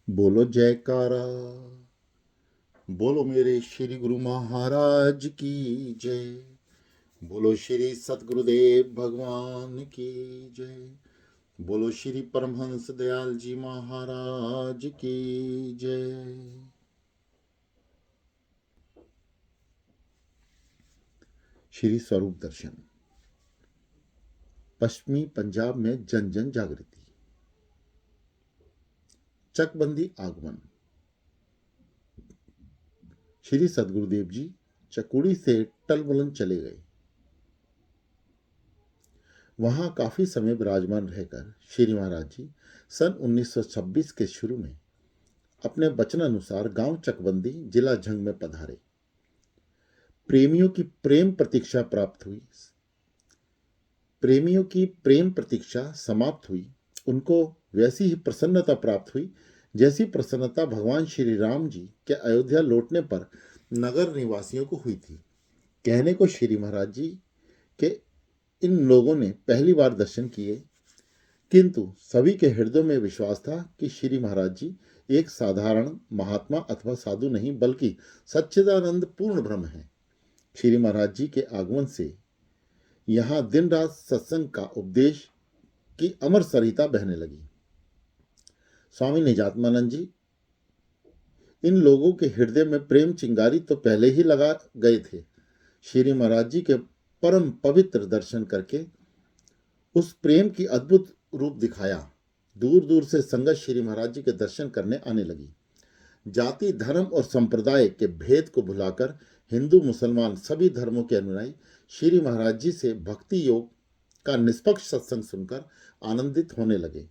बोलो जयकारा। बोलो मेरे श्री गुरु महाराज की जय। बोलो श्री सतगुरुदेव भगवान की जय। बोलो श्री परमहंस दयाल जी महाराज की जय। श्री स्वरूप दर्शन। पश्चिमी पंजाब में जन जन जागृति। चकबंदी आगमन। श्री सतगुरुदेव जी चकुड़ी से टलवलन चले गए। वहां काफी समय विराजमान रहकर श्री महाराज जी सन 1926 के शुरू में अपने वचन अनुसार गांव चकबंदी जिला झंग में पधारे। प्रेमियों की प्रेम प्रतीक्षा प्राप्त हुई। प्रेमियों की प्रेम प्रतीक्षा समाप्त हुई। उनको वैसी ही प्रसन्नता प्राप्त हुई जैसी प्रसन्नता भगवान श्री राम जी के अयोध्या लौटने पर नगर निवासियों को हुई थी। कहने को श्री महाराज जी के इन लोगों ने पहली बार दर्शन किए, किंतु सभी के हृदयों में विश्वास था कि श्री महाराज जी एक साधारण महात्मा अथवा साधु नहीं बल्कि सच्चिदानंद पूर्ण ब्रह्म है। श्री महाराज जी के आगमन से यहाँ दिन रात सत्संग का उपदेश की अमर सरिता बहने लगी। स्वामी निजात्मानंद जी इन लोगों के हृदय में प्रेम चिंगारी तो पहले ही लगा गए थे। श्री महाराज जी के परम पवित्र दर्शन करके उस प्रेम की अद्भुत रूप दिखाया। दूर दूर से संगत श्री महाराज जी के दर्शन करने आने लगी। जाति धर्म और संप्रदाय के भेद को भुलाकर हिंदू मुसलमान सभी धर्मों के अनुयायी श्री महाराज जी से भक्ति योग का निष्पक्ष सत्संग सुनकर आनंदित होने लगे।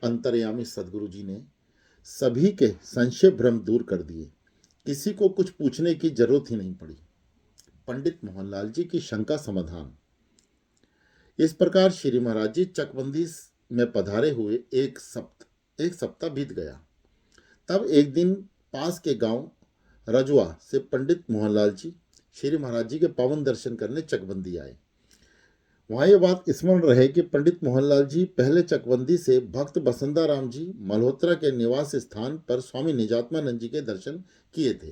अंतर्यामी सदगुरु जी ने सभी के संशय भ्रम दूर कर दिए। किसी को कुछ पूछने की जरूरत ही नहीं पड़ी। पंडित मोहनलाल जी की शंका समाधान। इस प्रकार श्री महाराज जी चकबंदी में पधारे हुए एक सप्ताह बीत गया। तब एक दिन पास के गांव रजुआ से पंडित मोहनलाल जी श्री महाराज जी के पावन दर्शन करने चकबंदी आए। वहां यह बात स्मरण रहे कि पंडित मोहनलाल जी पहले चकबंदी से भक्त बसंता राम जी मल्होत्रा के निवास स्थान पर स्वामी निजात्मानंद जी के दर्शन किए थे।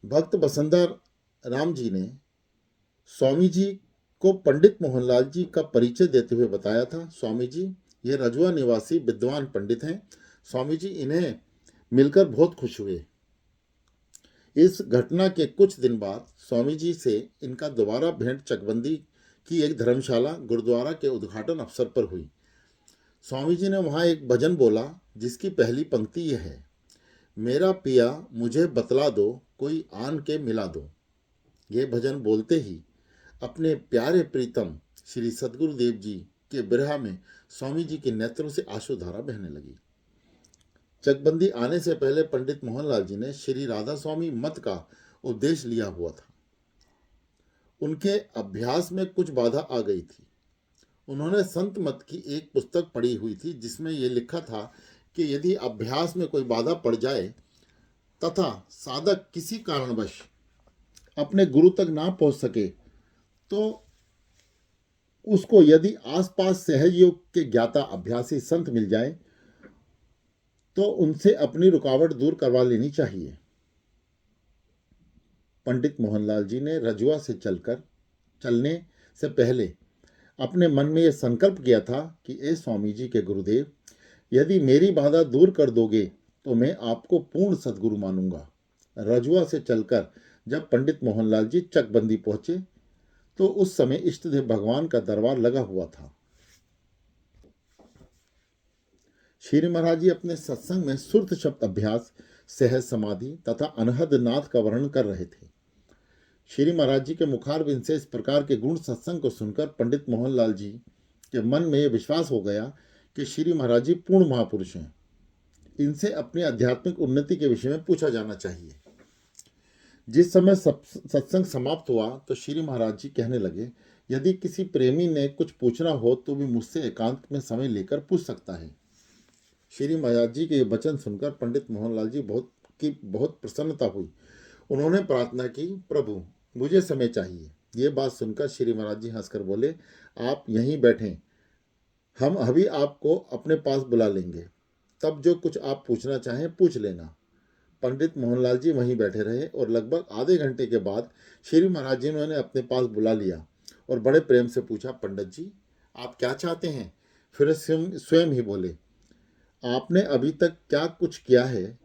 भक्त बसंता राम जी ने स्वामी जी को पंडित मोहनलाल जी का परिचय देते हुए बताया था, स्वामी जी ये रजुआ निवासी विद्वान पंडित हैं। स्वामी जी इन्हें मिलकर बहुत खुश हुए। इस घटना के कुछ दिन बाद स्वामी जी से इनका दोबारा भेंट चकबंदी की एक धर्मशाला गुरुद्वारा के उद्घाटन अवसर पर हुई। स्वामी जी ने वहां एक भजन बोला जिसकी पहली पंक्ति यह है, मेरा पिया मुझे बतला दो कोई आन के मिला दो। ये भजन बोलते ही अपने प्यारे प्रीतम श्री सतगुरुदेव जी के बिरहा में स्वामी जी के नेत्रों से आंसुधारा बहने लगी। चकबंदी आने से पहले पंडित मोहनलाल जी ने श्री राधा स्वामी मत का उपदेश लिया हुआ था। उनके अभ्यास में कुछ बाधा आ गई थी। उन्होंने संत मत की एक पुस्तक पढ़ी हुई थी जिसमें यह लिखा था कि यदि अभ्यास में कोई बाधा पड़ जाए तथा साधक किसी कारणवश अपने गुरु तक ना पहुंच सके तो उसको यदि आसपास सहयोग के ज्ञाता अभ्यासी संत मिल जाए तो उनसे अपनी रुकावट दूर करवा लेनी चाहिए। पंडित मोहनलाल जी ने रजुआ से चलने से पहले अपने मन में यह संकल्प किया था कि ए स्वामी जी के गुरुदेव, यदि मेरी बाधा दूर कर दोगे तो मैं आपको पूर्ण सद्गुरु मानूंगा। रजुआ से चलकर जब पंडित मोहनलाल जी चकबंदी पहुंचे तो उस समय इष्टदेव भगवान का दरबार लगा हुआ था। श्री महाराज जी अपने सत्संग में सुर्त शब्द अभ्यास, सहज समाधि तथा अनहद नाथ का वर्णन कर रहे थे। श्री महाराज जी के मुखारबिंद से इस प्रकार के गुण सत्संग को सुनकर पंडित मोहनलाल जी के मन में यह विश्वास हो गया कि श्री महाराज जी पूर्ण महापुरुष हैं। इनसे अपनी आध्यात्मिक उन्नति के विषय में पूछा जाना चाहिए। जिस समय सत्संग समाप्त हुआ तो श्री महाराज जी कहने लगे, यदि किसी प्रेमी ने कुछ पूछना हो तो भी मुझसे एकांत में समय लेकर पूछ सकता है। श्री महाराज जी के वचन सुनकर पंडित मोहनलाल जी बहुत प्रसन्नता हुई। उन्होंने प्रार्थना की, प्रभु मुझे समय चाहिए। ये बात सुनकर श्री महाराज जी हंसकर बोले, आप यहीं बैठें, हम अभी आपको अपने पास बुला लेंगे। तब जो कुछ आप पूछना चाहें पूछ लेना। पंडित मोहनलाल जी वहीं बैठे रहे और लगभग आधे घंटे के बाद श्री महाराज जी ने उन्हें अपने पास बुला लिया और बड़े प्रेम से पूछा, पंडित जी आप क्या चाहते हैं? फिर स्वयं स्वयं ही बोले, आपने अभी तक क्या कुछ किया है,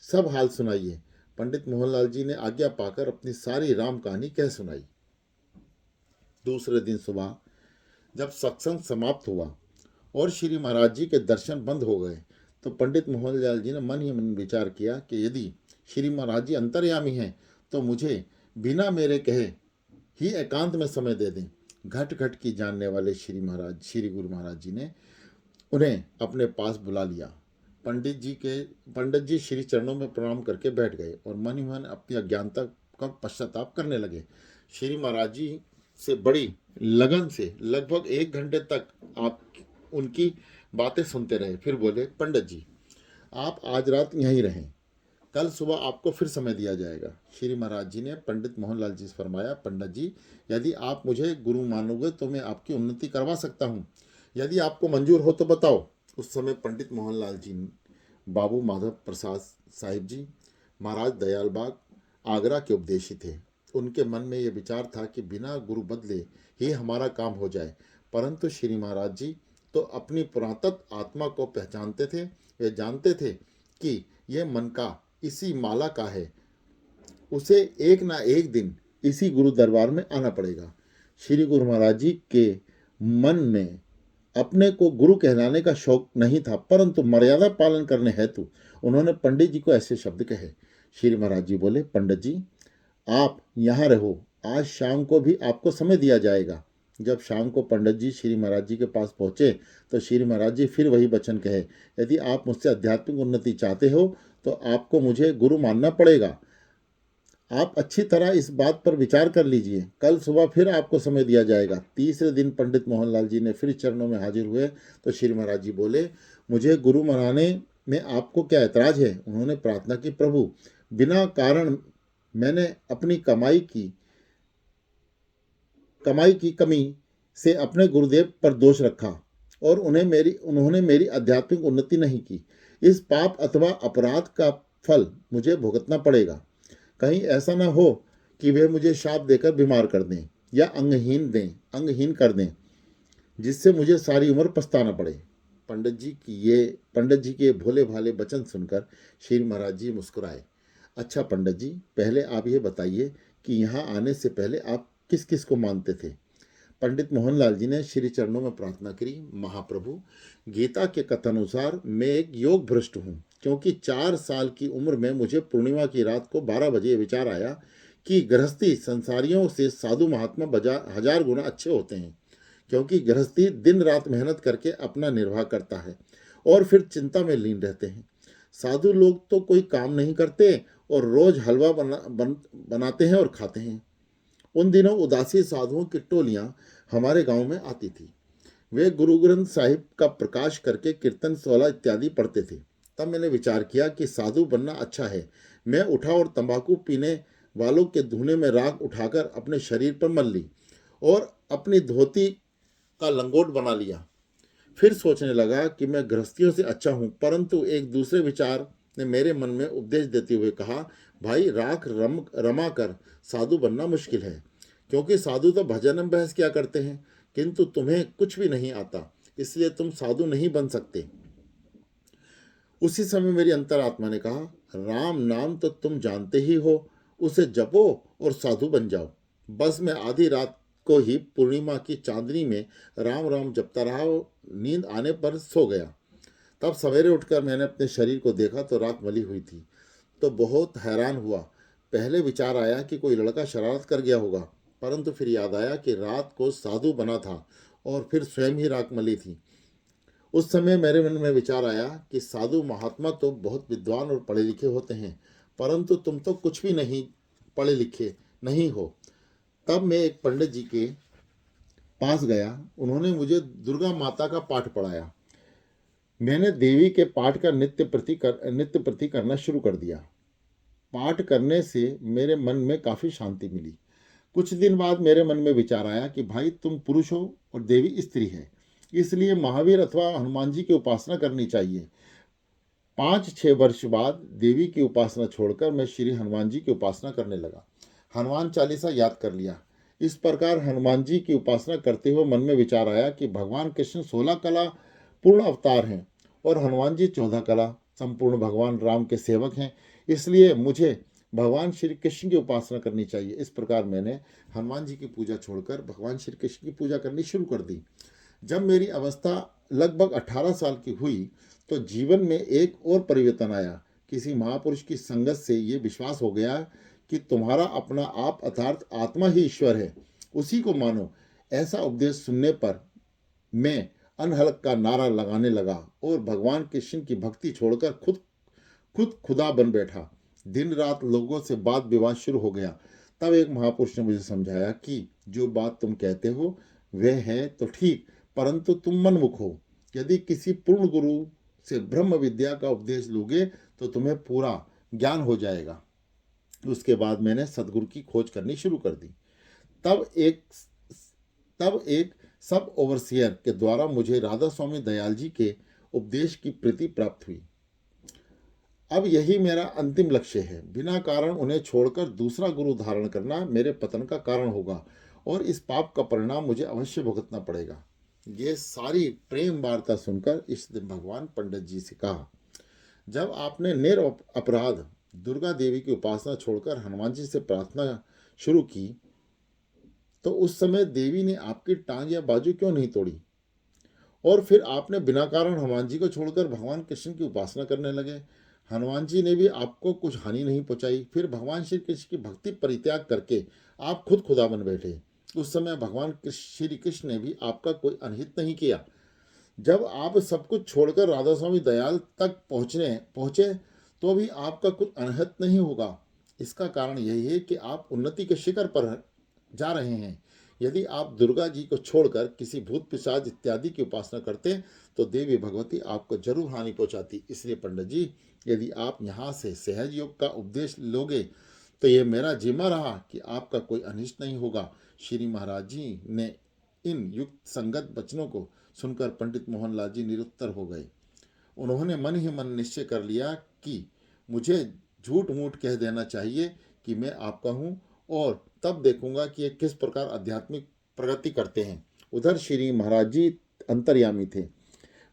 सब हाल सुनाइए। पंडित मोहनलाल जी ने आज्ञा पाकर अपनी सारी राम कहानी कह सुनाई। दूसरे दिन सुबह जब सत्संग समाप्त हुआ और श्री महाराज जी के दर्शन बंद हो गए तो पंडित मोहनलाल जी ने मन ही मन विचार किया कि यदि श्री महाराज जी अंतर्यामी हैं तो मुझे बिना मेरे कहे ही एकांत में समय दे दें। घट घट की जानने वाले श्री गुरु महाराज जी ने उन्हें अपने पास बुला लिया। पंडित जी श्री चरणों में प्रणाम करके बैठ गए और मन ही मन अपनी अज्ञानता का पश्चाताप करने लगे। श्री महाराज जी से बड़ी लगन से लगभग 1 घंटे तक आप उनकी बातें सुनते रहे। फिर बोले, पंडित जी आप आज रात यहीं रहें, कल सुबह आपको फिर समय दिया जाएगा। श्री महाराज जी ने पंडित मोहनलाल जी से फरमाया, पंडित जी यदि आप मुझे गुरु मानोगे तो मैं आपकी उन्नति करवा सकता हूँ, यदि आपको मंजूर हो तो बताओ। उस समय पंडित मोहनलाल जी बाबू माधव प्रसाद साहिब जी महाराज दयाल बाग आगरा के उपदेशी थे। उनके मन में यह विचार था कि बिना गुरु बदले ही हमारा काम हो जाए, परंतु श्री महाराज जी तो अपनी पुरातत्व आत्मा को पहचानते थे। वे जानते थे कि यह मन का इसी माला का है, उसे एक ना एक दिन इसी गुरु दरबार में आना पड़ेगा। श्री गुरु महाराज जी के मन में अपने को गुरु कहलाने का शौक नहीं था, परंतु मर्यादा पालन करने हेतु उन्होंने पंडित जी को ऐसे शब्द कहे। श्री महाराज जी बोले, पंडित जी आप यहाँ रहो, आज शाम को भी आपको समय दिया जाएगा। जब शाम को पंडित जी श्री महाराज जी के पास पहुँचे तो श्री महाराज जी फिर वही वचन कहे, यदि आप मुझसे आध्यात्मिक उन्नति चाहते हो तो आपको मुझे गुरु मानना पड़ेगा। आप अच्छी तरह इस बात पर विचार कर लीजिए, कल सुबह फिर आपको समय दिया जाएगा। तीसरे दिन पंडित मोहनलाल जी ने फिर चरणों में हाजिर हुए तो श्री महाराज जी बोले, मुझे गुरु मनाने में आपको क्या ऐतराज है? उन्होंने प्रार्थना की, प्रभु बिना कारण मैंने अपनी कमाई की कमी से अपने गुरुदेव पर दोष रखा और उन्होंने मेरी आध्यात्मिक उन्नति नहीं की। इस पाप अथवा अपराध का फल मुझे भुगतना पड़ेगा। कहीं ऐसा ना हो कि वे मुझे शाप देकर बीमार कर दें या अंगहीन कर दें, जिससे मुझे सारी उम्र पछताना पड़े। पंडित जी के भोले भाले वचन सुनकर श्री महाराज जी मुस्कुराए। अच्छा पंडित जी, पहले आप ये बताइए कि यहाँ आने से पहले आप किस किस को मानते थे? पंडित मोहनलाल जी ने श्री चरणों में प्रार्थना करी, महाप्रभु गीता के कथानुसार मैं एक योग भ्रष्ट हूँ, क्योंकि 4 साल की उम्र में मुझे पूर्णिमा की रात को 12 बजे विचार आया कि गृहस्थी संसारियों से साधु महात्मा 1000 गुना अच्छे होते हैं, क्योंकि गृहस्थी दिन रात मेहनत करके अपना निर्वाह करता है और फिर चिंता में लीन रहते हैं। साधु लोग तो कोई काम नहीं करते और रोज हलवा बनाते हैं और खाते हैं। उन दिनों उदासी साधुओं की टोलियां हमारे गांव में आती थी। वे गुरु ग्रंथ साहिब का प्रकाश करके कीर्तन सोला इत्यादि पढ़ते थे। तब मैंने विचार किया कि साधु बनना अच्छा है। मैं उठा और तंबाकू पीने वालों के धुने में राख उठाकर अपने शरीर पर मल ली और अपनी धोती का लंगोट बना लिया। फिर सोचने लगा कि मैं गृहस्थियों से अच्छा हूँ, परंतु एक दूसरे विचार ने मेरे मन में उपदेश देते हुए कहा, भाई राख रमा कर साधु बनना मुश्किल है, क्योंकि साधु तो भजन में बहस किया करते हैं, किंतु तुम्हें कुछ भी नहीं आता, इसलिए तुम साधु नहीं बन सकते। उसी समय मेरी अंतरात्मा ने कहा, राम नाम तो तुम जानते ही हो, उसे जपो और साधु बन जाओ। बस मैं आधी रात को ही पूर्णिमा की चांदनी में राम राम जपता रहा और नींद आने पर सो गया। तब सवेरे उठकर मैंने अपने शरीर को देखा तो राख मली हुई थी, तो बहुत हैरान हुआ। पहले विचार आया कि कोई लड़का शरारत कर गया होगा, परंतु फिर याद आया कि रात को साधु बना था और फिर स्वयं ही राख मली थी। उस समय मेरे मन में विचार आया कि साधु महात्मा तो बहुत विद्वान और पढ़े लिखे होते हैं, परंतु तुम तो कुछ भी नहीं पढ़े लिखे नहीं हो। तब मैं एक पंडित जी के पास गया। उन्होंने मुझे दुर्गा माता का पाठ पढ़ाया। मैंने देवी के पाठ का नित्य प्रति करना शुरू कर दिया। पाठ करने से मेरे मन में काफ़ी शांति मिली। कुछ दिन बाद मेरे मन में विचार आया कि भाई तुम पुरुष हो और देवी स्त्री है, इसलिए महावीर अथवा हनुमान जी की उपासना करनी चाहिए। 5-6 वर्ष बाद देवी की उपासना छोड़कर मैं श्री हनुमान जी की उपासना करने लगा। हनुमान चालीसा याद कर लिया। इस प्रकार हनुमान जी की उपासना करते हुए मन में विचार आया कि भगवान कृष्ण 16 कला पूर्ण अवतार हैं और हनुमान जी 14 कला संपूर्ण भगवान राम के सेवक हैं, इसलिए मुझे भगवान श्री कृष्ण की उपासना करनी चाहिए। इस प्रकार मैंने हनुमान जी की पूजा छोड़कर भगवान श्री कृष्ण की पूजा करनी शुरू कर दी। जब मेरी अवस्था लगभग 18 साल की हुई तो जीवन में एक और परिवर्तन आया। किसी महापुरुष की संगत से ये विश्वास हो गया कि तुम्हारा अपना आप अर्थात आत्मा ही ईश्वर है, उसी को मानो। ऐसा उपदेश सुनने पर मैं अनहलक का नारा लगाने लगा और भगवान कृष्ण की भक्ति छोड़कर खुद खुद खुदा बन बैठा। दिन रात लोगों से वाद विवाद शुरू हो गया। तब एक महापुरुष ने मुझे समझाया कि जो बात तुम कहते हो वह है तो ठीक, परंतु तुम मनमुख हो। यदि किसी पूर्ण गुरु से ब्रह्म विद्या का उपदेश लोगे तो तुम्हें पूरा ज्ञान हो जाएगा। उसके बाद मैंने सदगुरु की खोज करनी शुरू कर दी। तब एक तब एक सब ओवरसियर के द्वारा मुझे राधा स्वामी दयाल जी के उपदेश की प्रीति प्राप्त हुई। अब यही मेरा अंतिम लक्ष्य है। बिना कारण उन्हें छोड़कर दूसरा गुरु धारण करना मेरे पतन का कारण होगा और इस पाप का परिणाम मुझे अवश्य भुगतना पड़ेगा। ये सारी प्रेम वार्ता सुनकर इस दिन भगवान पंडित जी से कहा, जब आपने अपराध दुर्गा देवी की उपासना छोड़कर हनुमान जी से प्रार्थना शुरू की तो उस समय देवी ने आपकी टांग या बाजू क्यों नहीं तोड़ी? और फिर आपने बिना कारण हनुमान जी को छोड़कर भगवान कृष्ण की उपासना करने लगे। हनुमान जी ने भी आपको कुछ हानि नहीं पहुंचाई। फिर भगवान श्री कृष्ण की भक्ति परित्याग करके आप खुद खुदा बन बैठे। उस समय भगवान श्री कृष्ण ने भी आपका कोई अनहित नहीं किया। जब आप सब कुछ छोड़कर राधा स्वामी दयाल तक पहुंचे तो भी आपका कुछ अनहित नहीं होगा। इसका कारण यही है कि आप उन्नति के शिखर पर जा रहे हैं। यदि आप दुर्गा जी को छोड़कर किसी भूत पिशाच इत्यादि की उपासना करते तो देवी भगवती आपको जरूर हानि पहुंचाती। इसलिए पंडित जी, यदि आप यहाँ से सहज योग का उपदेश लोगे तो ये मेरा जिम्मा रहा कि आपका कोई अनिष्ट नहीं होगा। श्री महाराज जी ने इन युक्त संगत वचनों को सुनकर पंडित मोहनलाल जी निरुत्तर हो गए। उन्होंने मन ही मन निश्चय कर लिया कि मुझे झूठ मूठ कह देना चाहिए कि मैं आपका हूँ और तब देखूंगा कि ये किस प्रकार आध्यात्मिक प्रगति करते हैं। उधर श्री महाराज जी अंतर्यामी थे।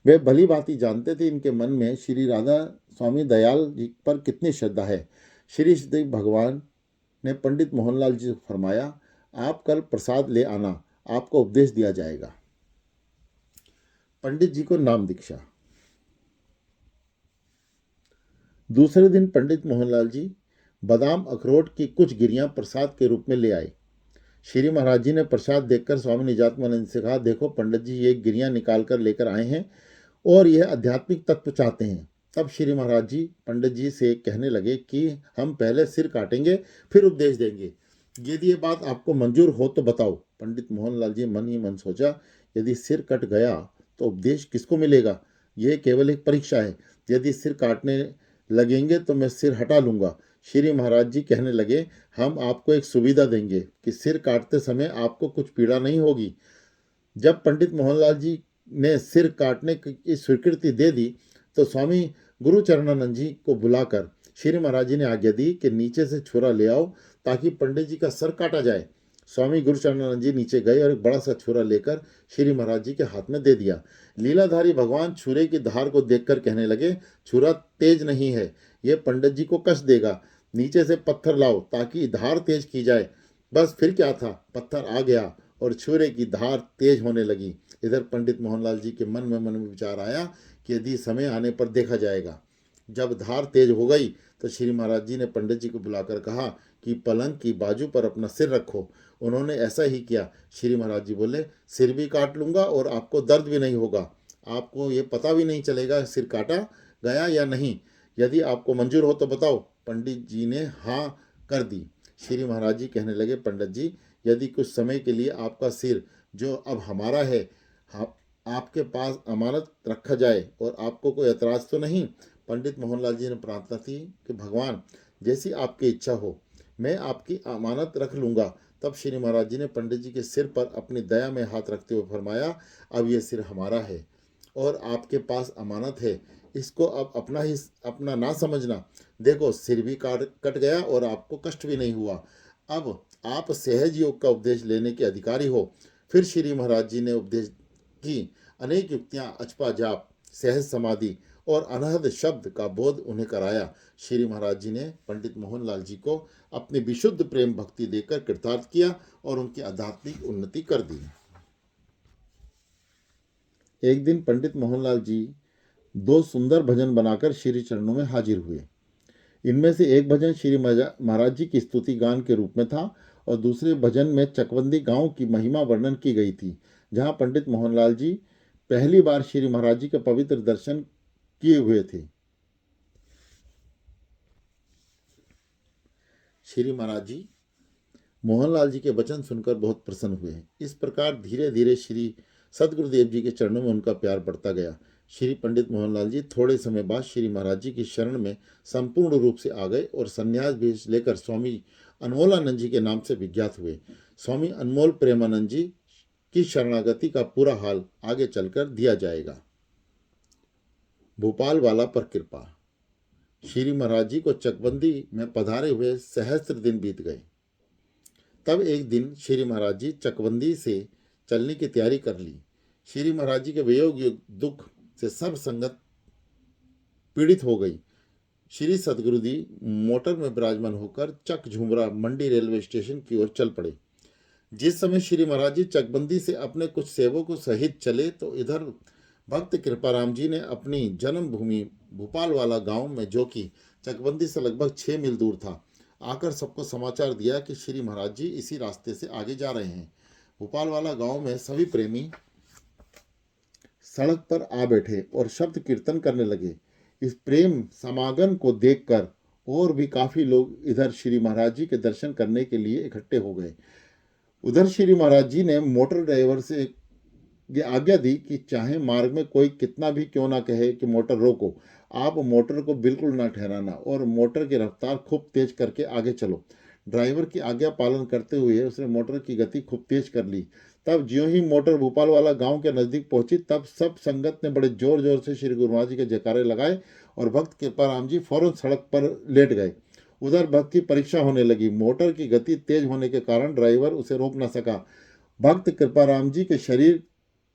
वे भली भांति जानते थे इनके मन में श्री राधा स्वामी दयाल जी पर कितनी श्रद्धा है। श्री श्री भगवान ने पंडित मोहनलाल जी से फरमाया, आप कल प्रसाद ले आना, आपको उपदेश दिया जाएगा। पंडित जी को नाम दीक्षा। दूसरे दिन पंडित मोहनलाल जी बादाम अखरोट की कुछ गिरियां प्रसाद के रूप में ले आए। श्री महाराज जी ने प्रसाद देखकर स्वामी निजात्मानंद से कहा, देखो पंडित जी ये गिरियां निकाल कर लेकर आए हैं और यह आध्यात्मिक तत्व चाहते हैं। तब श्री महाराज जी पंडित जी से कहने लगे कि हम पहले सिर काटेंगे फिर उपदेश देंगे। यदि ये बात आपको मंजूर हो तो बताओ। पंडित मोहनलाल जी मन ही मन सोचा, यदि सिर कट गया तो उपदेश किसको मिलेगा? यह केवल एक परीक्षा है। यदि सिर काटने लगेंगे तो मैं सिर हटा लूंगा। श्री महाराज जी कहने लगे, हम आपको एक सुविधा देंगे कि सिर काटते समय आपको कुछ पीड़ा नहीं होगी। जब पंडित मोहनलाल जी ने सिर काटने की स्वीकृति दे दी तो स्वामी गुरुचरणानंद जी को बुलाकर श्री महाराज जी ने आज्ञा दी कि नीचे से छुरा ले आओ ताकि पंडित जी का सर काटा जाए। स्वामी गुरुचरणानंद जी नीचे गए और एक बड़ा सा छुरा लेकर श्री महाराज जी के हाथ में दे दिया। लीलाधारी भगवान छुरे की धार को देखकर कहने लगे, छुरा तेज नहीं है, यह पंडित जी को कष्ट देगा। नीचे से पत्थर लाओ ताकि धार तेज की जाए। बस फिर क्या था, पत्थर आ गया और छुरे की धार तेज होने लगी। इधर पंडित मोहनलाल जी के मन में विचार आया कि यदि समय आने पर देखा जाएगा। जब धार तेज हो गई तो श्री महाराज जी ने पंडित जी को बुलाकर कहा कि पलंग की बाजू पर अपना सिर रखो। उन्होंने ऐसा ही किया। श्री महाराज जी बोले, सिर भी काट लूंगा और आपको दर्द भी नहीं होगा, आपको ये पता भी नहीं चलेगा सिर काटा गया या नहीं। यदि आपको मंजूर हो तो बताओ। पंडित जी ने हाँ कर दी। श्री महाराज जी कहने लगे, पंडित जी यदि कुछ समय के लिए आपका सिर जो अब हमारा है आपके पास अमानत रखा जाए और आपको कोई एतराज़ तो नहीं। पंडित मोहनलाल जी ने प्रार्थना की कि भगवान जैसी आपकी इच्छा हो, मैं आपकी अमानत रख लूँगा। तब श्री महाराज जी ने पंडित जी के सिर पर अपनी दया में हाथ रखते हुए फरमाया, अब ये सिर हमारा है और आपके पास अमानत है। इसको अब अपना ना समझना। देखो, सिर भी काट कट गया और आपको कष्ट भी नहीं हुआ। अब आप सहज योग का उपदेश लेने के अधिकारी हो। फिर श्री महाराज जी ने उपदेश की अनेक युक्तियां, अचपा जाप, सहज समाधि और अनहद शब्द का बोध उन्हें कराया। श्री महाराज जी ने पंडित मोहनलाल जी को अपनी विशुद्ध प्रेम भक्ति देकर कृतार्थ किया और उनकी आध्यात्मिक उन्नति कर दी। एक दिन पंडित मोहनलाल जी दो सुंदर भजन बनाकर श्री चरणों में हाजिर हुए। इनमें से एक भजन श्री महाराज जी की स्तुति गान के रूप में था और दूसरे भजन में चकबंदी गांव की महिमा वर्णन की गई थी, जहां पंडित मोहनलाल जी पहली बार श्री महाराज जी के पवित्र दर्शन किए हुए थे। श्री महाराज जी मोहनलाल जी के वचन सुनकर बहुत प्रसन्न हुए। इस प्रकार धीरे धीरे श्री सदगुरुदेव जी के चरणों में उनका प्यार बढ़ता गया। श्री पंडित मोहनलाल जी थोड़े समय बाद श्री महाराज जी की शरण में संपूर्ण रूप से आ गए और संन्यास भी लेकर स्वामी अनमोलानंद जी के नाम से विख्यात हुए। स्वामी अनमोल प्रेमानंद जी की शरणागति का पूरा हाल आगे चलकर दिया जाएगा। भोपाल वाला पर कृपा। श्री महाराज जी को चकबंदी में पधारे हुए सहस्त्र दिन बीत गए। तब एक दिन श्री महाराज जी चकबंदी से चलने की तैयारी कर ली। श्री महाराज जी के वियोग दुख से सब संगत पीड़ित हो गई। श्री सदगुरु जी मोटर में विराजमान होकर चक झुमरा मंडी रेलवे स्टेशन की ओर चल पड़े। जिस समय श्री महाराज जी चकबंदी से अपने कुछ सेवकों सहित चले तो इधर भक्त कृपाराम जी ने अपनी जन्मभूमि भोपाल वाला गांव में, जो कि चकबंदी से लगभग 6 मील दूर था, आकर सबको समाचार दिया कि श्री महाराज जी इसी रास्ते से आगे जा रहे हैं। भोपाल वाला गांव में सभी प्रेमी सड़क पर आ बैठे और शब्द कीर्तन करने लगे। इस प्रेम समागम को देखकर और भी काफी लोग इधर श्री महाराज जी के दर्शन करने के लिए इकट्ठे हो गए। उधर श्री महाराज जी ने मोटर ड्राइवर से ये आज्ञा दी कि चाहे मार्ग में कोई कितना भी क्यों ना कहे कि मोटर रोको, आप मोटर को बिल्कुल ना ठहराना और मोटर की रफ्तार खूब तेज करके आगे चलो। ड्राइवर की आज्ञा पालन करते हुए उसने मोटर की गति खूब तेज कर ली। तब ज्यों ही मोटर भोपाल वाला गांव के नजदीक पहुंची, तब सब संगत ने बड़े जोर जोर से श्री गुरु महाराज जी के जयकारे लगाए और भक्त कृपाराम जी फौरन सड़क पर लेट गए। उधर भक्त की परीक्षा होने लगी। मोटर की गति तेज होने के कारण ड्राइवर उसे रोक न सका। भक्त कृपाराम जी के शरीर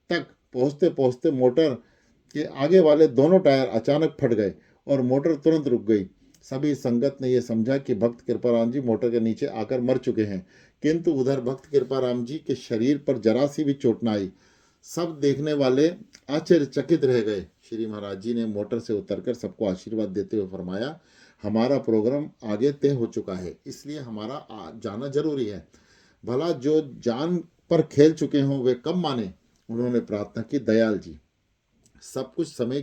तक पहुंचते पहुंचते मोटर के आगे वाले दोनों टायर अचानक फट गए और मोटर तुरंत रुक गई। सभी संगत ने यह समझा कि भक्त कृपाराम जी मोटर के नीचे आकर मर चुके हैं, किंतु उधर भक्त कृपाराम जी के शरीर पर जरा सी भी चोट न आई। सब देखने वाले आश्चर्यचकित रह गए। श्री महाराज जी ने मोटर से उतरकर सबको आशीर्वाद देते हुए फरमाया, हमारा प्रोग्राम आगे तय हो चुका है, इसलिए हमारा जाना जरूरी है। भला जो जान पर खेल चुके हों वे कब माने। उन्होंने प्रार्थना की, दयाल जी सब कुछ समय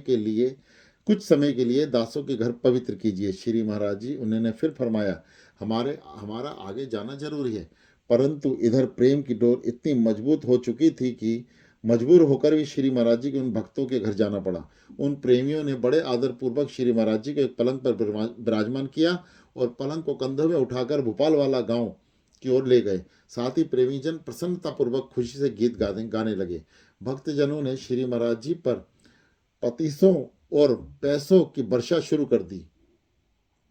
के लिए दासों के घर पवित्र कीजिए। श्री महाराज जी उन्होंने फिर फरमाया, हमारा आगे जाना जरूरी है। परंतु इधर प्रेम की डोर इतनी मजबूत हो चुकी थी कि मजबूर होकर भी श्री महाराज जी के उन भक्तों के घर जाना पड़ा। उन प्रेमियों ने बड़े आदरपूर्वक श्री महाराज जी को एक पलंग पर विराजमान किया और पलंग को कंधों में उठाकर भोपाल वाला गांव की ओर ले गए। साथ ही प्रेमीजन प्रसन्नतापूर्वक खुशी से गीत गाने लगे। भक्तजनों ने श्री महाराज जी पर पतीसों और पैसों की वर्षा शुरू कर दी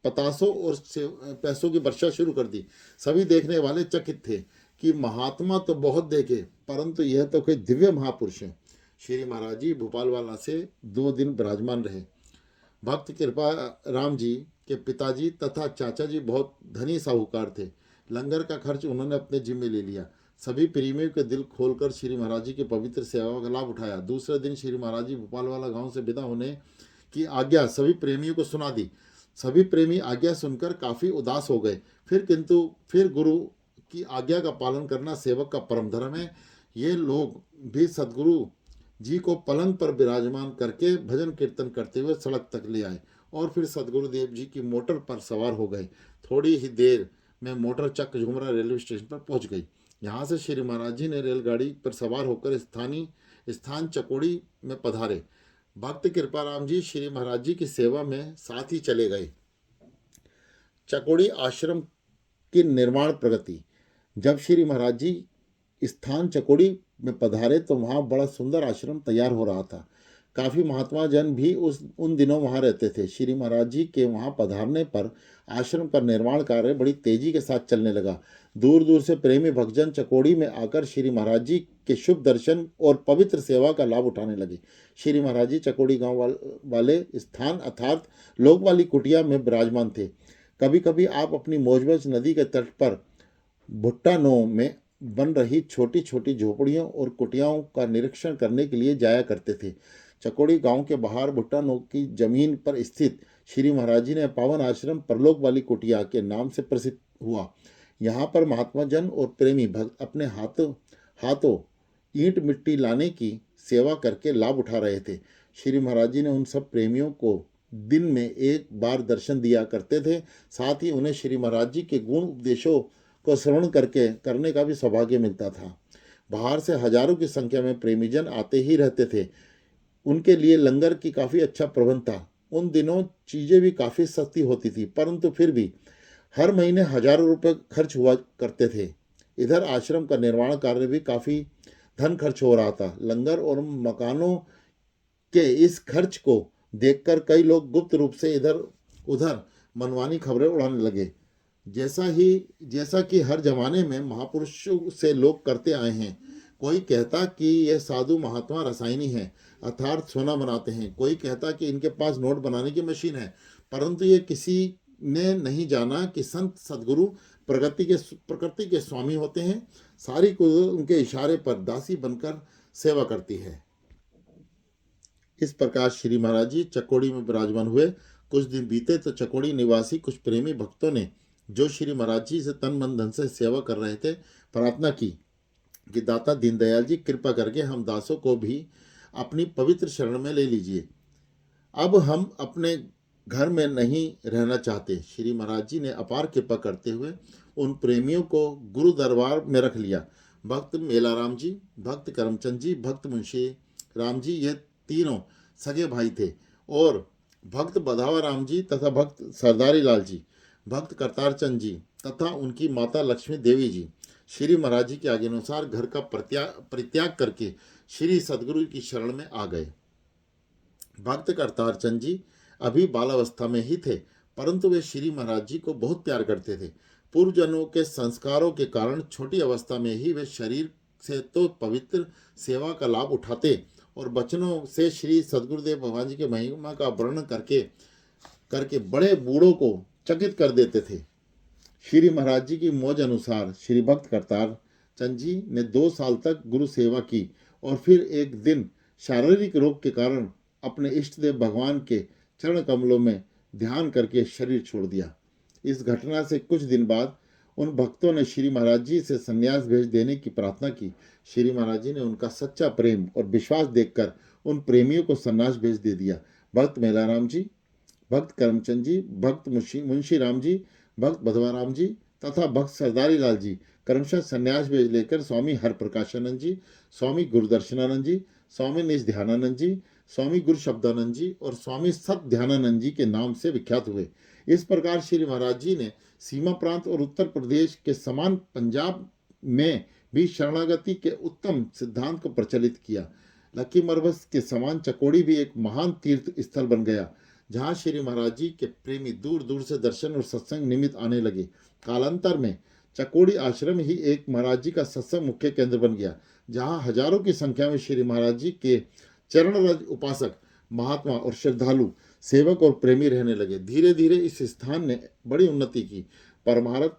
पैसों की वर्षा शुरू कर दी। सभी देखने वाले चकित थे कि महात्मा तो बहुत देखे, परंतु यह तो कोई दिव्य महापुरुष है। श्री महाराज जी भोपाल वाला से 2 दिन विराजमान रहे। भक्त कृपा राम जी के पिताजी तथा चाचा जी बहुत धनी साहूकार थे। लंगर का खर्च उन्होंने अपने जिम्मे ले लिया। सभी प्रेमियों के दिल खोलकर श्री महाराज जी की पवित्र सेवा का लाभ उठाया। दूसरे दिन श्री महाराज जी भोपाल वाला गांव से विदा होने की आज्ञा सभी प्रेमियों को सुना दी। सभी प्रेमी आज्ञा सुनकर काफी उदास हो गए। फिर गुरु की आज्ञा का पालन करना सेवक का परम धर्म है। ये लोग भी सदगुरु जी को पलंग पर विराजमान करके भजन कीर्तन करते हुए सड़क तक ले आए और फिर सदगुरुदेव जी की मोटर पर सवार हो गए। थोड़ी ही देर में मोटर चक झुमरा रेलवे स्टेशन पर पहुंच गई। यहाँ से श्री महाराज जी ने रेलगाड़ी पर सवार होकर स्थान चकोड़ी में पधारे। भक्त कृपाराम जी श्री महाराज जी की सेवा में साथ ही चले गए। चकोड़ी आश्रम की निर्माण प्रगति। जब श्री महाराज जी स्थान चकोड़ी में पधारे तो वहाँ बड़ा सुंदर आश्रम तैयार हो रहा था। काफ़ी महात्मा जन भी उन दिनों वहाँ रहते थे। श्री महाराज जी के वहाँ पधारने पर आश्रम का निर्माण कार्य बड़ी तेजी के साथ चलने लगा। दूर दूर से प्रेमी भक्तजन चकोड़ी में आकर श्री महाराज जी के शुभ दर्शन और पवित्र सेवा का लाभ उठाने लगे। श्री महाराज जी चकोड़ी गांव वाले स्थान अर्थात लोक वाली कुटिया में विराजमान थे। कभी कभी आप अपनी मौजमज नदी के तट पर भुट्टा नो में बन रही छोटी छोटी झोपड़ियों और कुटियाओं का निरीक्षण करने के लिए जाया करते थे। चकोड़ी गांव के बाहर भुट्टा नो की जमीन पर स्थित श्री महाराज जी ने पावन आश्रम परलोक वाली कुटिया के नाम से प्रसिद्ध हुआ। यहाँ पर महात्मा जन और प्रेमी भक्त अपने हाथों ईंट मिट्टी लाने की सेवा करके लाभ उठा रहे थे। श्री महाराज जी ने उन सब प्रेमियों को दिन में एक बार दर्शन दिया करते थे। साथ ही उन्हें श्री महाराज जी के गुण उपदेशों को श्रवण करने का भी सौभाग्य मिलता था। बाहर से हजारों की संख्या में प्रेमीजन आते ही रहते थे। उनके लिए लंगर की काफ़ी अच्छा प्रबंध था। उन दिनों चीज़ें भी काफ़ी सस्ती होती थी, परंतु फिर भी हर महीने हजारों रुपए खर्च हुआ करते थे। इधर आश्रम का निर्माण कार्य भी काफ़ी धन खर्च हो रहा था। लंगर और मकानों के इस खर्च को देखकर कई लोग गुप्त रूप से इधर उधर मनमानी खबरें उड़ाने लगे। जैसा कि हर जमाने में महापुरुषों से लोग करते आए हैं। कोई कहता कि यह साधु महात्मा रसायनी हैं अर्थात सोना बनाते हैं। कोई कहता कि इनके पास नोट बनाने की मशीन है। परंतु ये किसी ने नहीं जाना कि संत सदगुरु प्रकृति के स्वामी होते हैं। सारी को उनके इशारे पर दासी बनकर सेवा करती है। इस प्रकार श्री महाराज जी चकोड़ी में विराजमान हुए। कुछ दिन बीते तो चकोड़ी निवासी कुछ प्रेमी भक्तों ने, जो श्री महाराज जी से तन मन धन से सेवा कर रहे थे, प्रार्थना की कि दाता दीनदयाल जी कृपा करके हम दासों को भी अपनी पवित्र शरण में ले लीजिए। अब हम अपने घर में नहीं रहना चाहते। श्री महाराज जी ने अपार कृपा करते हुए उन प्रेमियों को गुरु दरबार में रख लिया। भक्त मेलाराम जी, भक्त करमचंद जी, भक्त मुंशी राम जी, ये तीनों सगे भाई थे, और भक्त बधावा राम जी तथा भक्त सरदारी लाल जी, भक्त करतार चंद जी तथा उनकी माता लक्ष्मी देवी जी श्री महाराज जी के आज्ञा अनुसार घर का परित्याग करके श्री सदगुरु की शरण में आ गए। भक्त करतार चंद जी अभी बालावस्था में ही थे, परंतु वे श्री महाराज जी को बहुत प्यार करते थे। पूर्व जन्मों के संस्कारों के कारण छोटी अवस्था में ही वे शरीर से तो पवित्र सेवा का लाभ उठाते और वचनों से श्री सदगुरुदेव भगवान जी के महिमा का वर्णन करके बड़े बूढ़ों को चकित कर देते थे। श्री महाराज जी की मौज अनुसार श्री भक्त करतार चंद जी ने 2 साल तक गुरु सेवा की और फिर एक दिन शारीरिक रोग के कारण अपने इष्ट देव भगवान के चरण कमलों में ध्यान करके शरीर छोड़ दिया। इस घटना से कुछ दिन बाद उन भक्तों ने श्री महाराज जी से संन्यास भेज देने की प्रार्थना की। श्री महाराज जी ने उनका सच्चा प्रेम और विश्वास देखकर उन प्रेमियों को संन्यास भेज दे दिया। भक्त मेलाराम जी, भक्त करमचंद जी, भक्त मुंशी राम जी, भक्त बधवाराम जी तथा भक्त सरदारी लाल जी क्रमशः संन्यास भेज लेकर स्वामी हरप्रकाशानंद जी, स्वामी गुरुदर्शनानंद जी, स्वामी निज ध्यानानंद जी, स्वामी गुरु शब्दानंद जी और स्वामी सत ध्यानानंद जी के नाम से विख्यात हुए। इस प्रकार श्री महाराज जी ने सीमा प्रांत और उत्तर प्रदेश के समान पंजाब में भी शरणागति के उत्तम सिद्धांत को प्रचलित किया। लकी मरबस के समान चकोड़ी भी एक महान तीर्थ स्थल बन गया, जहाँ श्री महाराज जी के प्रेमी दूर दूर से दर्शन और सत्संग निमित्त आने लगे। कालांतर में चकोड़ी आश्रम ही एक महाराज जी का सत्संग मुख्य केंद्र बन गया, जहाँ हजारों की संख्या में श्री महाराज जी के चरण रज उपासक, महात्मा और श्रद्धालु, सेवक और प्रेमी रहने लगे। धीरे धीरे इस स्थान ने बड़ी उन्नति की। परमार्थ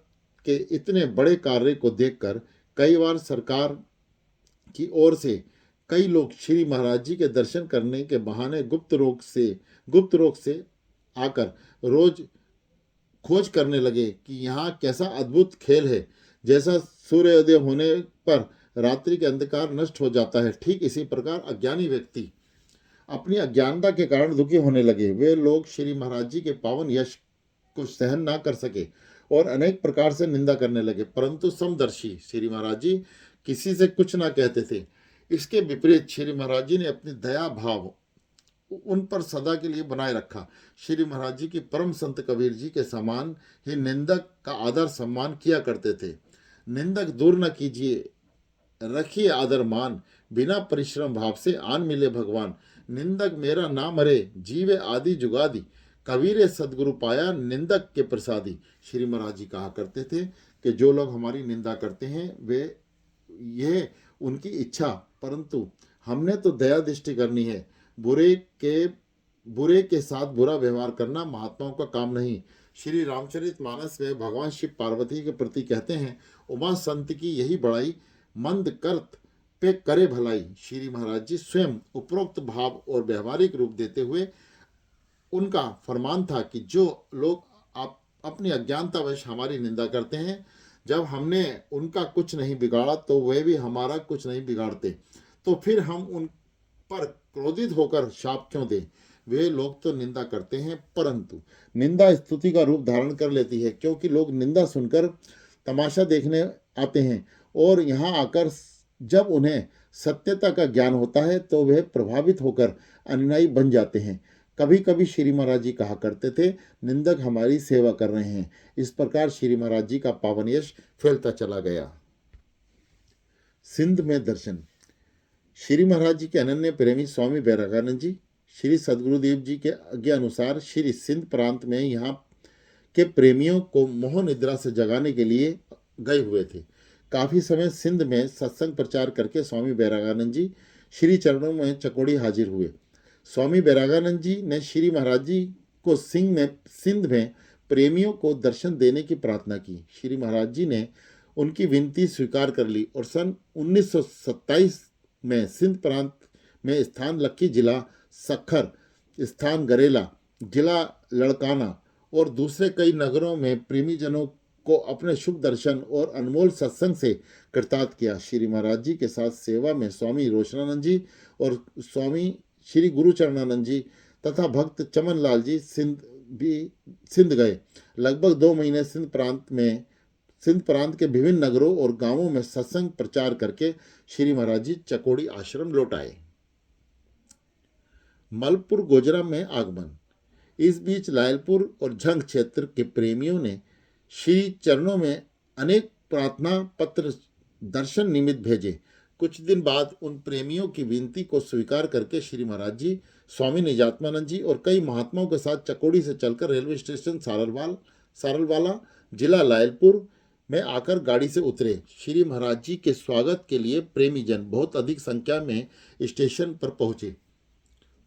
के इतने बड़े कार्य को देखकर कई बार सरकार की ओर से कई लोग श्री महाराज जी के दर्शन करने के बहाने गुप्त रोग से आकर रोज खोज करने लगे कि यहाँ कैसा अद्भुत खेल है। जैसा सूर्योदय होने पर रात्रि के अंधकार नष्ट हो जाता है, ठीक इसी प्रकार अज्ञानी व्यक्ति अपनी अज्ञानता के कारण दुखी होने लगे। वे लोग श्री महाराज जी के पावन यश को सहन ना कर सके और अनेक प्रकार से निंदा करने लगे, परंतु समदर्शी श्री महाराज जी किसी से कुछ ना कहते थे। इसके विपरीत श्री महाराज जी ने अपनी दया भाव उन पर सदा के लिए बनाए रखा। श्री महाराज जी की परम संत कबीर जी के समान ही निंदक का आदर सम्मान किया करते थे। निंदक दूर न कीजिए, रखिए आदर मान, बिना परिश्रम भाव से आन मिले भगवान। निंदक मेरा ना मरे, जीवे आदि जुगादि, कबीरे सदगुरु पाया, निंदक के प्रसादी। श्री महाराज जी कहा करते थे कि जो लोग हमारी निंदा करते हैं वे, यह उनकी इच्छा, परंतु हमने तो दया दृष्टि करनी है। बुरे के साथ बुरा व्यवहार करना महात्माओं का काम नहीं। श्री रामचरितमानस में भगवान शिव पार्वती के प्रति कहते हैं, उमा संत की यही बड़ाई, मंद करत पे करे भलाई। श्री महाराज जी स्वयं उपरोक्त भाव और व्यवहारिक रूप देते हुए उनका फरमान था कि जो लोग आप अपनी अज्ञानतावश हमारी निंदा करते हैं, जब हमने उनका कुछ नहीं बिगाड़ा तो वे भी हमारा कुछ नहीं बिगाड़ते, तो फिर हम उन पर क्रोधित होकर शाप क्यों दें। वे लोग तो निंदा करते हैं, परंतु निंदा स्तुति का रूप धारण कर लेती है, क्योंकि लोग निंदा सुनकर तमाशा देखने आते हैं और यहाँ आकर जब उन्हें सत्यता का ज्ञान होता है तो वे प्रभावित होकर अनुयायी बन जाते हैं। कभी कभी श्री महाराज जी कहा करते थे, निंदक हमारी सेवा कर रहे हैं। इस प्रकार श्री महाराज जी का पावन यश फैलता चला गया। सिंध में दर्शन। श्री महाराज जी के अनन्य प्रेमी स्वामी बैरागानंद जी श्री सदगुरुदेव जी के आज्ञा अनुसार श्री सिंध प्रांत में यहाँ के प्रेमियों को मोह निद्रा से जगाने के लिए गए हुए थे। काफी समय सिंध में सत्संग प्रचार करके स्वामी बैरागानंद जी श्री चरणों में चकोड़ी हाजिर हुए। स्वामी बैरागानंद जी ने श्री महाराज जी को सिंध में प्रेमियों को दर्शन देने की प्रार्थना की। श्री महाराज जी ने उनकी विनती स्वीकार कर ली और सन 1927 में सिंध प्रांत में स्थान लक्की, जिला सखर, स्थान गरेला, जिला लड़काना और दूसरे कई नगरों में प्रेमी जनों को अपने शुभ दर्शन और अनमोल सत्संग से कृतार्थ किया। श्री महाराज जी के साथ सेवा में स्वामी रोशनानंद जी और स्वामी श्री गुरुचरणानंद जी तथा भक्त चमन लाल जी सिंध गए। लगभग 2 महीने सिंध प्रांत के विभिन्न नगरों और गांवों में सत्संग प्रचार करके श्री महाराज जी चकोड़ी आश्रम लौट आए। मलपुर गोजरा में आगमन। इस बीच लायलपुर और झंग क्षेत्र के प्रेमियों ने श्री चरणों में अनेक प्रार्थना पत्र दर्शन निमित्त भेजे। कुछ दिन बाद उन प्रेमियों की विनती को स्वीकार करके श्री महाराज जी, स्वामी निजात्मानंद जी और कई महात्माओं के साथ चकोड़ी से चलकर रेलवे स्टेशन सारलवाला, जिला लायलपुर में आकर गाड़ी से उतरे। श्री महाराज जी के स्वागत के लिए प्रेमी जन बहुत अधिक संख्या में स्टेशन पर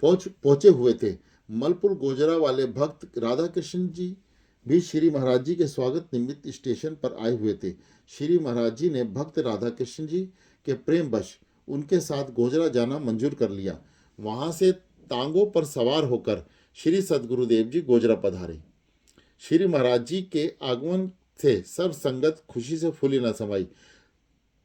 पहुंचे हुए थे। मलपुर गोजरा वाले भक्त राधा कृष्ण जी भी श्री महाराज जी के स्वागत निमित्त स्टेशन पर आए हुए थे। श्री महाराज जी ने भक्त राधा कृष्ण जी के प्रेमवश उनके साथ गोजरा जाना मंजूर कर लिया। वहां से तांगों पर सवार होकर श्री सदगुरुदेव जी गोजरा पधारे। श्री महाराज जी के आगमन से सब संगत खुशी से फूली न समाई।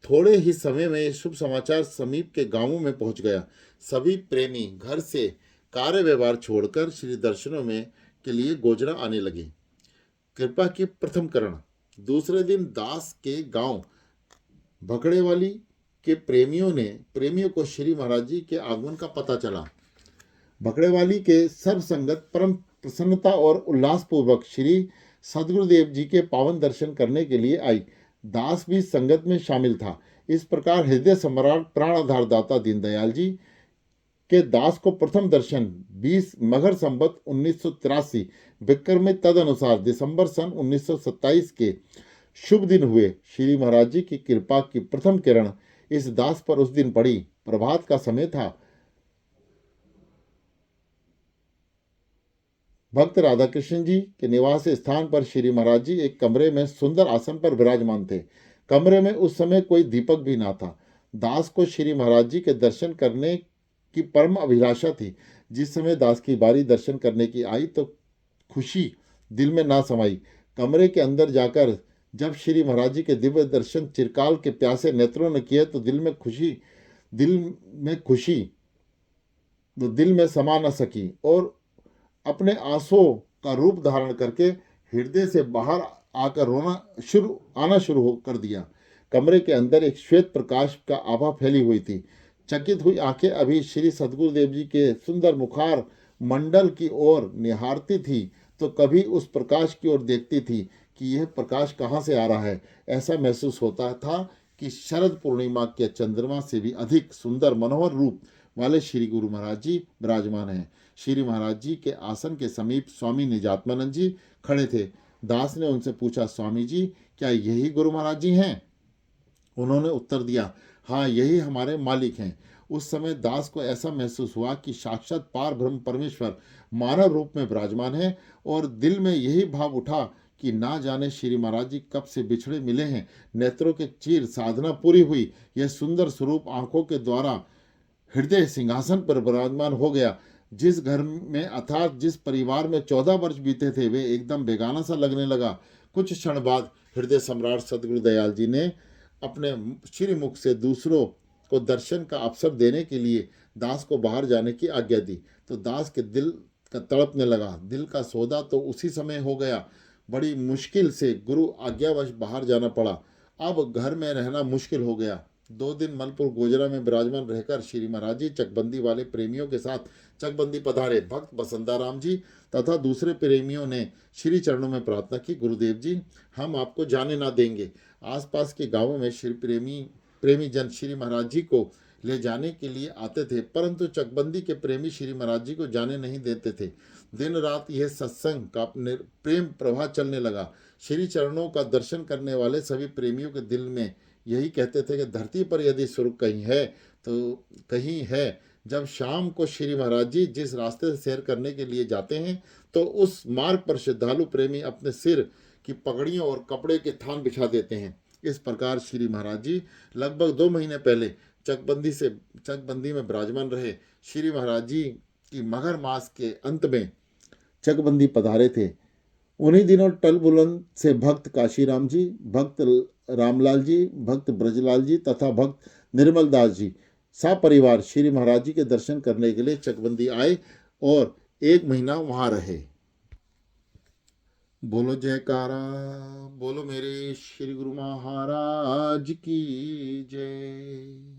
थोड़े ही समय में यह शुभ समाचार समीप के गांवों में पहुंच गया। सभी प्रेमी घर से कार्य व्यवहार छोड़कर श्री दर्शनों में के लिए गोजरा आने लगे। कृपा की प्रथम करण। दूसरे दिन दास के गांव भकड़ेवाली के प्रेमियों को श्री महाराज जी के आगमन का पता चला। भकड़ेवाली के सब संगत परम प्रसन्नता और उल्लास पूर्वक श्री सदगुरुदेव जी के पावन दर्शन करने के लिए आई। दास भी संगत में शामिल था। इस प्रकार हृदय सम्राट प्राणाधार दाता दीनदयाल जी के दास को प्रथम दर्शन 20 मगर संवत 1983 विक्रम में तदनुसार दिसंबर सन 1927 के शुभ दिन हुए। श्री महाराज जी की कृपा की प्रथम किरण इस दास पर उस दिन पड़ी। प्रभात का समय था। भक्त राधा कृष्ण जी के निवास स्थान पर श्री महाराज जी एक कमरे में सुंदर आसन पर विराजमान थे। कमरे में उस समय कोई दीपक भी ना था। दास को श्री महाराज जी के दर्शन करने की परम अभिलाषा थी। जिस समय दास की बारी दर्शन करने की आई तो खुशी दिल में ना समाई। कमरे के अंदर जाकर जब श्री महाराज जी के दिव्य दर्शन चिरकाल के प्यासे नेत्रों ने किए तो दिल में समा न सकी और अपने आंसुओं का रूप धारण करके हृदय से बाहर आकर आना शुरू कर दिया। कमरे के अंदर एक श्वेत प्रकाश का आभा फैली हुई थी। चकित हुई आंखें अभी श्री सदगुरुदेव जी के सुंदर मुखार मंडल की ओर निहारती थी तो कभी उस प्रकाश की ओर देखती थी कि यह प्रकाश कहाँ से आ रहा है। ऐसा महसूस होता था कि शरद पूर्णिमा के चंद्रमा से भी अधिक सुंदर मनोहर रूप वाले श्री गुरु महाराज जी विराजमान हैं। श्री महाराज जी के आसन के समीप स्वामी निजात्मानंद जी खड़े थे। दास ने उनसे पूछा, स्वामी जी क्या यही गुरु महाराज जी हैं? उन्होंने उत्तर दिया, हाँ यही हमारे मालिक हैं। उस समय दास को ऐसा महसूस हुआ कि साक्षात पार ब्रह्म परमेश्वर मानव रूप में विराजमान है, और दिल में यही भाव उठा कि ना जाने श्री महाराज जी कब से बिछड़े मिले हैं। नेत्रों के चीर साधना पूरी हुई, यह सुंदर स्वरूप आंखों के द्वारा हृदय सिंहासन पर विराजमान हो गया। जिस घर में अर्थात जिस परिवार में 14 वर्ष बीते थे, वे एकदम बेगाना सा लगने लगा। कुछ क्षण बाद हृदय सम्राट सदगुरु दयाल जी ने अपने श्री मुख से दूसरों को दर्शन का अवसर देने के लिए दास को बाहर जाने की आज्ञा दी। तो दास के दिल का तड़पने लगा। दिल का सौदा तो उसी समय हो गया। बड़ी मुश्किल से गुरु आज्ञावश बाहर जाना पड़ा। अब घर में रहना मुश्किल हो गया। 2 दिन मलपुर गोजरा में विराजमान रहकर श्री महाराज जी चकबंदी वाले प्रेमियों के साथ चकबंदी पधारे। भक्त बसंताराम जी तथा दूसरे प्रेमियों ने श्री चरणों में प्रार्थना की, गुरुदेव जी हम आपको जाने ना देंगे। आसपास के गांवों में श्री प्रेमी जन श्री महाराज जी को ले जाने के लिए आते थे, परंतु चकबंदी के प्रेमी श्री महाराज जी को जाने नहीं देते थे। दिन रात यह सत्संग का प्रेम प्रवाह चलने लगा। श्री चरणों का दर्शन करने वाले सभी प्रेमियों के दिल में यही कहते थे कि धरती पर यदि स्वर्ग कहीं है तो कहीं है। जब शाम को श्री महाराज जी जिस रास्ते से सैर करने के लिए जाते हैं, तो उस मार्ग पर श्रद्धालु प्रेमी अपने सिर की पगड़ियों और कपड़े के थान बिछा देते हैं। इस प्रकार श्री महाराज जी लगभग 2 महीने पहले चकबंदी में विराजमान रहे। श्री महाराज जी की मगर मास के अंत में चकबंदी पधारे थे। उन्हीं दिनों टल बुलंद से भक्त काशीराम जी, भक्त रामलाल जी, भक्त ब्रजलाल जी तथा भक्त निर्मल दास जी सपरिवार श्री महाराज जी के दर्शन करने के लिए चकबंदी आए और 1 महीना वहां रहे। बोलो जयकारा, बोलो मेरे श्री गुरु महाराज की जय।